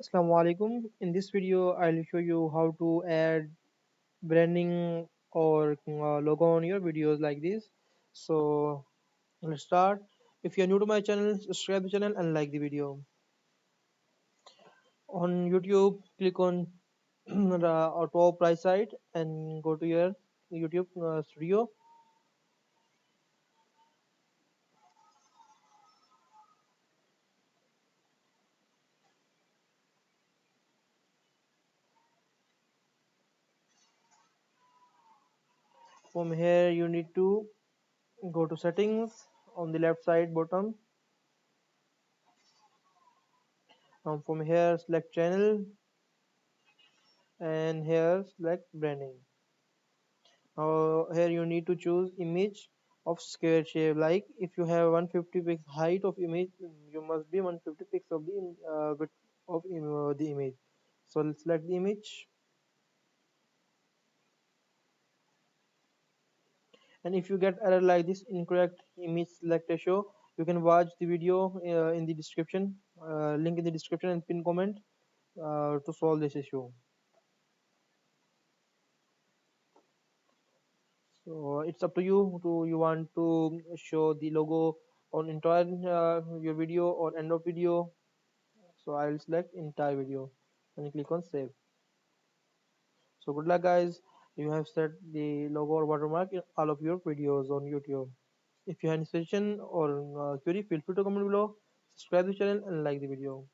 Assalamu alaikum. In this video, I'll show you how to add branding or logo on your videos like this. So let's start. If you're new to my channel, subscribe the channel and like the video. On YouTube, click on the top right side and go to your YouTube studio. From here, you need to go to settings on the left side bottom. From here, select channel and here select branding. Here you need to choose image of square shape. Like if you have 150 pixel height of image, you must be 150 pixels of the width of the image. So let's select the image, and if you get error like this, incorrect image select ratio, you can watch the video in the description, link in the description and pin comment to solve this issue. So it's up to you. To you want to show the logo on entire your video or end of video. So I will select entire video and click on save. So good luck guys, you have set the logo or watermark in all of your videos on YouTube. If you have any suggestion or query, feel free to comment below, subscribe the channel and like the video.